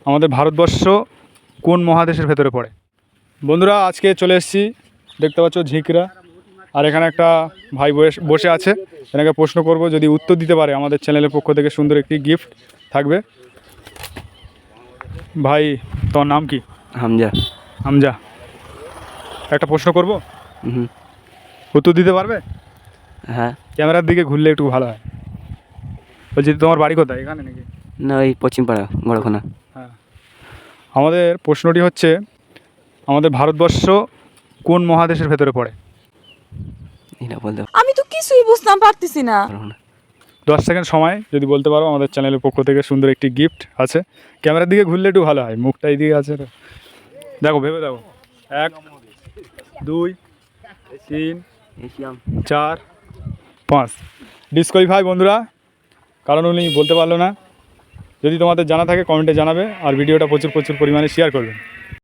আমাদের ভারতবর্ষ কোন মহাদেশের ভেতরে পড়ে? বন্ধুরা আজকে চলে এসেছি, দেখতে পাচ্ছ ঝিকরা, আর এখানে একটা ভাই বসে আছে। এনাকে প্রশ্ন করব, যদি উত্তর দিতে পারে আমাদের চ্যানেলের পক্ষ থেকে সুন্দর একটি গিফট থাকবে। ভাই তোমার নাম কি? হামজা। হামজা, একটা প্রশ্ন করব, উত্তর দিতে পারবে? হ্যাঁ। ক্যামেরার দিকে ঘুরলে একটু ভালো হয়। বলছি তোমার বাড়ি কোথায়, এখানে নাকি? না, ওই পশ্চিমপাড়া বড়খানা। হ্যাঁ, আমাদের প্রশ্নটি হচ্ছে আমাদের ভারতবর্ষ কোন মহাদেশের ভেতরে পড়ে? এটা বলতে আমি তো কিছুই বুঝতাম পারতেছি না। পারবো না। 10 সেকেন্ড সময়, যদি বলতে পারো আমাদের চ্যানেলের পক্ষ থেকে সুন্দর একটি গিফট আছে। ক্যামেরার দিকে ঘুরলে একটু ভালো হয়, মুখটা এইদিকে আছে। দেখো, ভেবে দেখো। 1 2 3 4 5। ডিসকোয়ালিফাই বন্ধুরা, কারণ উনি বলতে পারলো না। যদি তোমাদের জানা থাকে কমেন্টে জানাবে, আর ভিডিওটা প্রচুর পরিমাণে শেয়ার করবেন।